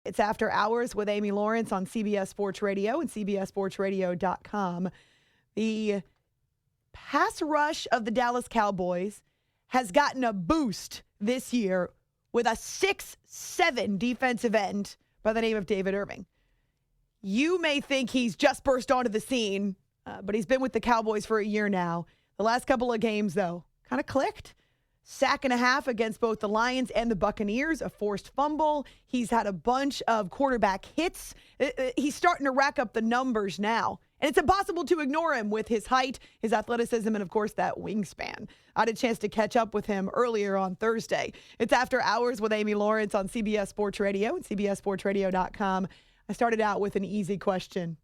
It's After Hours with Amy Lawrence on CBS Sports Radio and CBSSportsRadio.com. The pass rush of the Dallas Cowboys has gotten a boost this year with a 6'7" defensive end by the name of David Irving. You may think he's just burst onto the scene, but he's been with the Cowboys for a year now. The last couple of games, though, kind of clicked. Sack and a half against both the Lions and the Buccaneers, a forced fumble. He's had a bunch of quarterback hits. He's starting to rack up the numbers now. And it's impossible to ignore him with his height, his athleticism, and, of course, that wingspan. I had a chance to catch up with him earlier on Thursday. It's After Hours with Amy Lawrence on CBS Sports Radio and CBSSportsRadio.com. I started out with an easy question.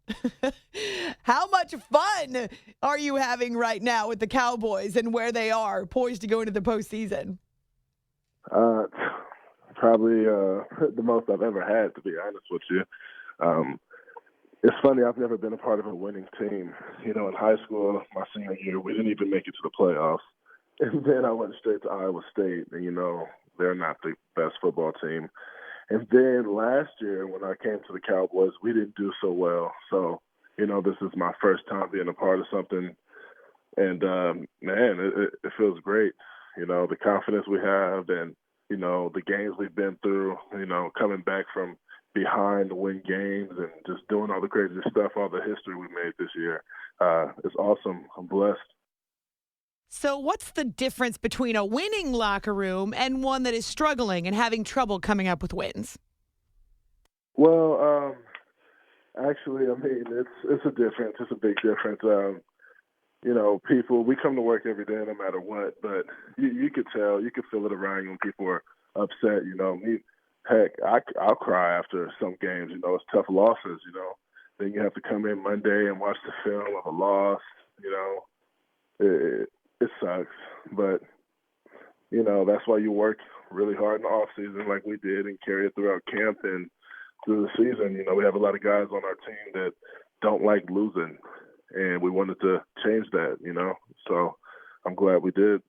How much fun are you having right now with the Cowboys and where they are poised to go into the postseason? Probably the most I've ever had, to be honest with you. It's funny, I've never been a part of a winning team. You know, in high school, my senior year, we didn't even make it to the playoffs. And then I went straight to Iowa State, and, you know, they're not the best football team. And then last year, when I came to the Cowboys, we didn't do so well. So, you know, this is my first time being a part of something. And, man, it feels great. You know, the confidence we have and, you know, the games we've been through, you know, coming back from behind to win games and just doing all the crazy stuff, all the history we made this year. It's awesome. I'm blessed. So what's the difference between a winning locker room and one that is struggling and having trouble coming up with wins? Well, actually, I mean, it's a difference. It's a big difference. You know, people, we come to work every day no matter what, but you could tell, you could feel it around you when people are upset. You know, heck, I'll cry after some games. You know, it's tough losses, you know. Then you have to come in Monday and watch the film of a loss, you know. It sucks, but, you know, that's why you work really hard in the offseason like we did and carry it throughout camp and through the season. You know, we have a lot of guys on our team that don't like losing, and we wanted to change that, you know. So I'm glad we did.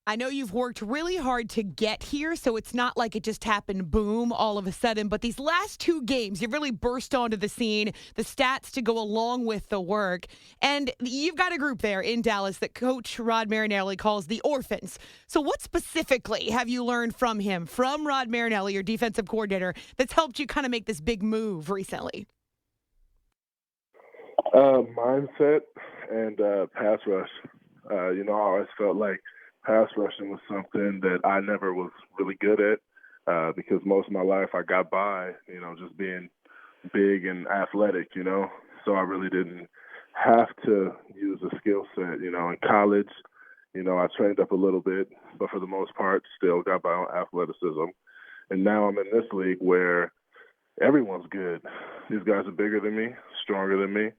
I know you've worked really hard to get here, so it's not like it just happened, boom, all of a sudden. But these last two games, you've really burst onto the scene, the stats to go along with the work. And you've got a group there in Dallas that Coach Rod Marinelli calls the Orphans. So what specifically have you learned from him, from Rod Marinelli, your defensive coordinator, that's helped you kind of make this big move recently? Mindset and pass rush. You know, I always felt like pass rushing was something that I never was really good at because most of my life I got by, you know, just being big and athletic, you know. So I really didn't have to use a skill set. You know, in college, you know, I trained up a little bit, but for the most part still got by on athleticism. And now I'm in this league where everyone's good. These guys are bigger than me, stronger than me.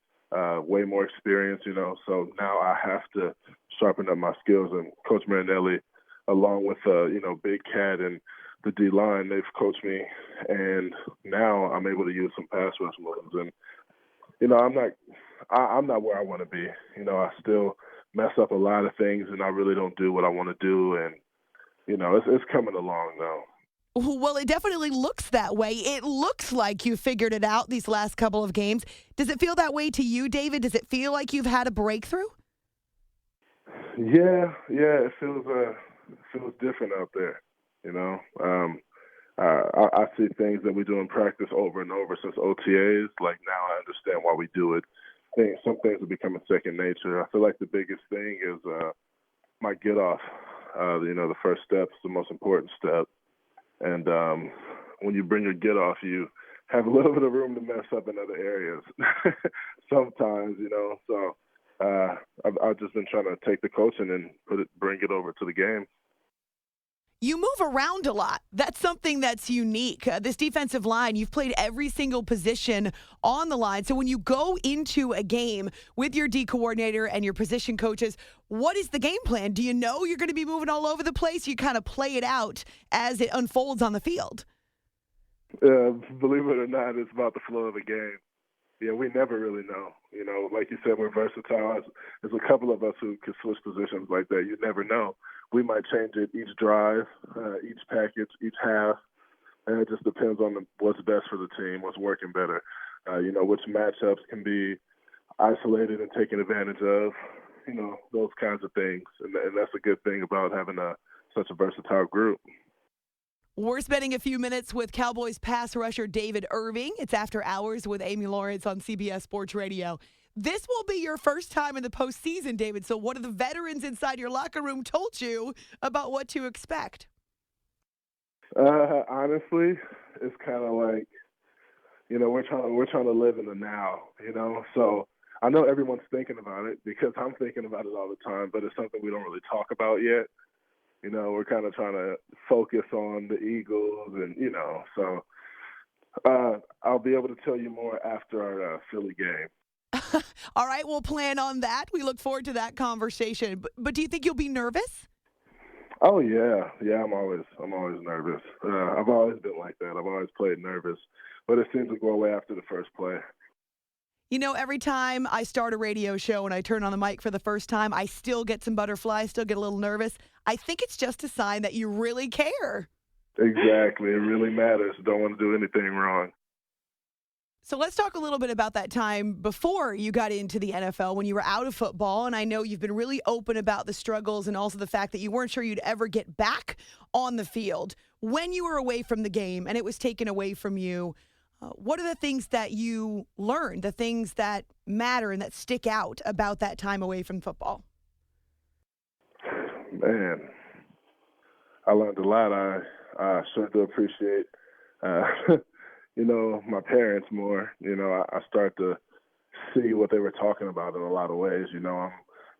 Way more experience, you know, so now I have to sharpen up my skills. And Coach Marinelli, along with, you know, Big Cat and the D-line, they've coached me, and now I'm able to use some pass rush moves. And, you know, I'm not where I want to be. You know, I still mess up a lot of things, and I really don't do what I want to do. And, you know, it's coming along now. Well, it definitely looks that way. It looks like you figured it out these last couple of games. Does it feel that way to you, David? Does it feel like you've had a breakthrough? Yeah, it feels different out there. You know, I see things that we do in practice over and over since OTAs. Like, now I understand why we do it. Some things are becoming second nature. I feel like the biggest thing is my get off. You know, the first step is the most important step. And when you bring your get off, you have a little bit of room to mess up in other areas sometimes, you know. So I've just been trying to take the coaching and bring it over to the game. You move around a lot. That's something that's unique. This defensive line, you've played every single position on the line. So when you go into a game with your D coordinator and your position coaches, what is the game plan? Do you know you're going to be moving all over the place? You kind of play it out as it unfolds on the field. Believe it or not, it's about the flow of the game. Yeah, we never really know. You know, like you said, we're versatile. There's a couple of us who can switch positions like that. You never know. We might change it each drive, each package, each half. And it just depends on what's best for the team, what's working better. Which matchups can be isolated and taken advantage of, those kinds of things. And that's a good thing about having such a versatile group. We're spending a few minutes with Cowboys pass rusher David Irving. It's After Hours with Amy Lawrence on CBS Sports Radio. This will be your first time in the postseason, David. So what have the veterans inside your locker room told you about what to expect? Honestly, it's kind of like, we're trying to live in the now, So I know everyone's thinking about it because I'm thinking about it all the time, but it's something we don't really talk about yet. We're kind of trying to focus on the Eagles and, so I'll be able to tell you more after our Philly game. All right, we'll plan on that. We look forward to that conversation. But do you think you'll be nervous? Oh, yeah. Yeah, I'm always nervous. I've always been like that. I've always played nervous, but it seems to go away after the first play. Every time I start a radio show and I turn on the mic for the first time, I still get some butterflies, still get a little nervous. I think it's just a sign that you really care. Exactly. It really matters. Don't want to do anything wrong. So let's talk a little bit about that time before you got into the NFL when you were out of football. And I know you've been really open about the struggles and also the fact that you weren't sure you'd ever get back on the field. When you were away from the game and it was taken away from you, what are the things that you learned, the things that matter and that stick out about that time away from football? Man, I learned a lot. I sure do appreciate, my parents more. I start to see what they were talking about in a lot of ways. I'm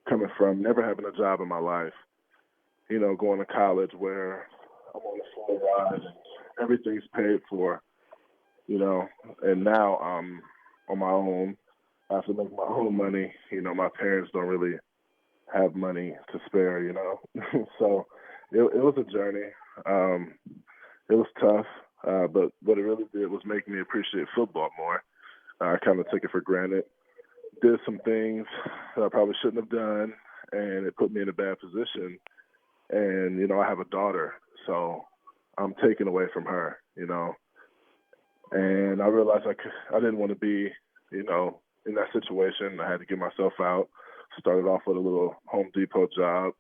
coming from never having a job in my life, going to college where I'm on a full ride and everything's paid for. And now I'm on my own. I have to make my own money. My parents don't really have money to spare, So it was a journey. It was tough, but what it really did was make me appreciate football more. I kind of took it for granted. Did some things that I probably shouldn't have done, and it put me in a bad position. And, I have a daughter, so I'm taken away from her, And I realized I didn't want to be, in that situation. I had to get myself out. Started off with a little Home Depot job.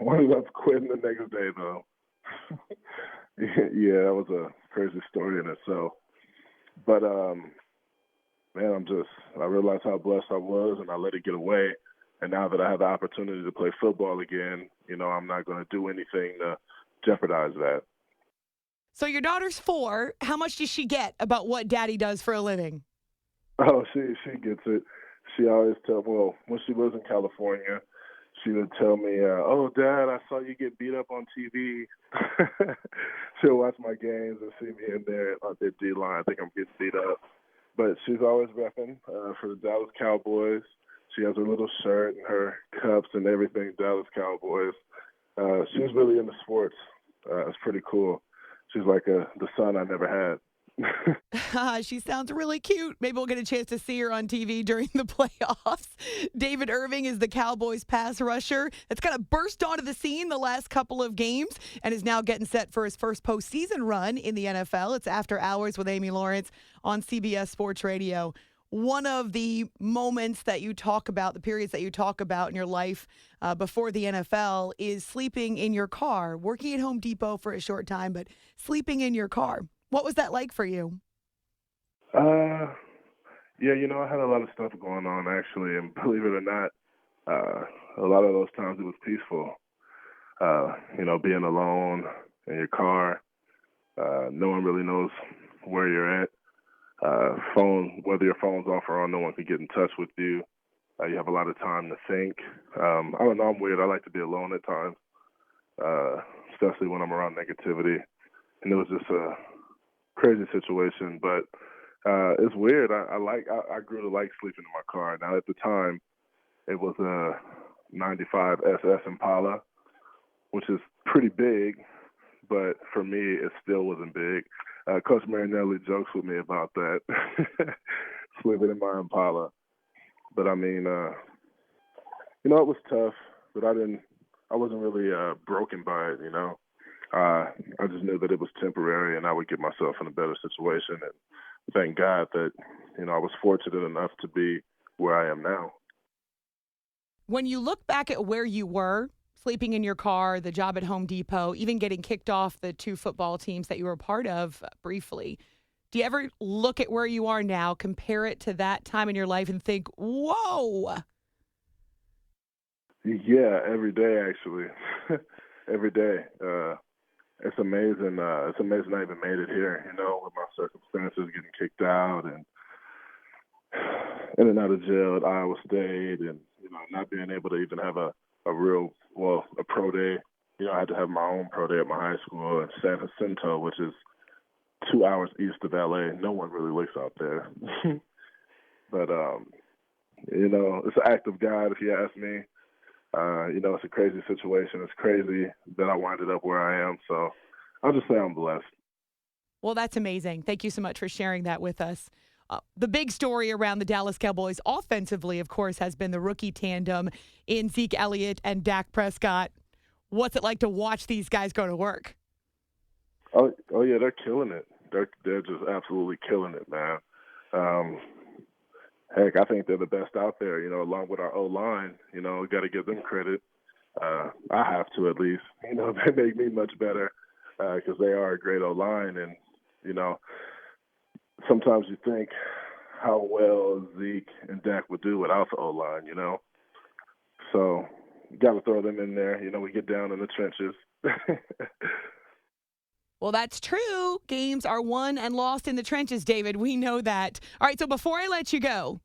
Wound up quitting the next day, though. Yeah, that was a crazy story in itself. But, man, I realized how blessed I was, and I let it get away. And now that I have the opportunity to play football again, I'm not going to do anything to jeopardize that. So your daughter's 4. How much does she get about what Daddy does for a living? Oh, she gets it. She always when she was in California, she would tell me, "Oh, Dad, I saw you get beat up on TV." She'll watch my games and see me in there on the D-line. I think I'm getting beat up. But she's always repping for the Dallas Cowboys. She has her little shirt and her cups and everything, Dallas Cowboys. She's really into sports. It's pretty cool. She's like the son I never had. She sounds really cute. Maybe we'll get a chance to see her on TV during the playoffs. David Irving is the Cowboys pass rusher that's kind of burst onto the scene the last couple of games and is now getting set for his first postseason run in the NFL. It's After Hours with Amy Lawrence on CBS Sports Radio. One of the moments that you talk about, the periods that you talk about in your life before the NFL is sleeping in your car, working at Home Depot for a short time, but sleeping in your car. What was that like for you? Yeah, I had a lot of stuff going on, actually, and believe it or not, a lot of those times it was peaceful. Being alone in your car, no one really knows where you're at. Whether your phone's off or on, no one can get in touch with you. You have a lot of time to think. I don't know, I'm weird. I like to be alone at times, especially when I'm around negativity. And it was just a crazy situation, but it's weird. I grew to like sleeping in my car. Now, at the time, it was a 95 SS Impala, which is pretty big, but for me, it still wasn't big. Coach Marinelli jokes with me about that, sleeping in my Impala. But I mean, it was tough, but I wasn't really broken by it, I just knew that it was temporary and I would get myself in a better situation. And thank God that, I was fortunate enough to be where I am now. When you look back at where you were, sleeping in your car, the job at Home Depot, even getting kicked off the 2 football teams that you were a part of briefly, do you ever look at where you are now, compare it to that time in your life and think, whoa? Yeah, every day actually. Every day. It's amazing. It's amazing I even made it here, with my circumstances, getting kicked out and in and out of jail at Iowa State and, not being able to even have a pro day. I had to have my own pro day at my high school in San Jacinto, which is 2 hours east of LA. No one really looks out there. But, it's an act of God, if you ask me. It's a crazy situation. It's crazy that I winded up where I am. So I'll just say I'm blessed. Well, that's amazing. Thank you so much for sharing that with us. The big story around the Dallas Cowboys offensively, of course, has been the rookie tandem in Zeke Elliott and Dak Prescott. What's it like to watch these guys go to work? Oh yeah, they're killing it. They're just absolutely killing it, man. Heck, I think they're the best out there, along with our O-line. Got to give them credit. I have to at least. They make me much better because they are a great O-line. And, sometimes you think how well Zeke and Dak would do without the O-line, So you got to throw them in there. We get down in the trenches. Well, that's true. Games are won and lost in the trenches, David. We know that. All right, so before I let you go,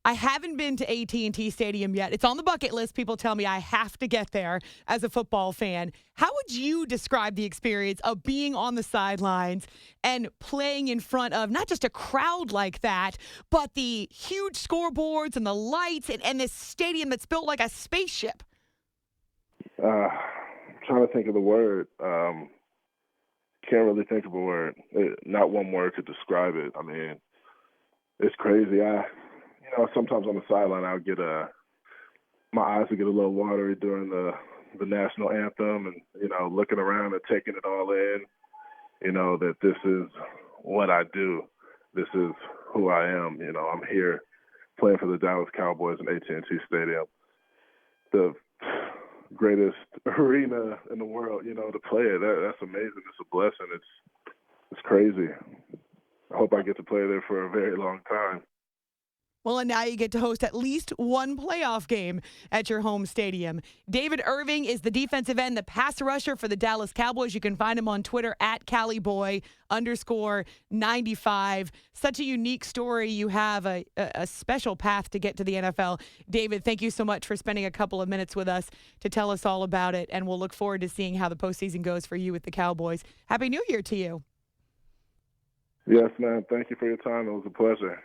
I haven't been to AT&T Stadium yet. It's on the bucket list. People tell me I have to get there as a football fan. How would you describe the experience of being on the sidelines and playing in front of not just a crowd like that, but the huge scoreboards and the lights and this stadium that's built like a spaceship? I'm trying to think of the word. Can't really think of a word. Not one word to describe it. I mean, it's crazy. Sometimes on the sideline, I'll get my eyes will get a little watery during the national anthem, and looking around and taking it all in. That this is what I do. This is who I am. I'm here playing for the Dallas Cowboys in AT&T Stadium, the greatest arena in the world. To play it. That's amazing. It's a blessing. It's crazy. I hope I get to play there for a very long time. Well, and now you get to host at least one playoff game at your home stadium. David Irving is the defensive end, the pass rusher for the Dallas Cowboys. You can find him on Twitter at CaliBoy_95. Such a unique story. You have a special path to get to the NFL. David, thank you so much for spending a couple of minutes with us to tell us all about it, and we'll look forward to seeing how the postseason goes for you with the Cowboys. Happy New Year to you. Yes, man. Thank you for your time. It was a pleasure.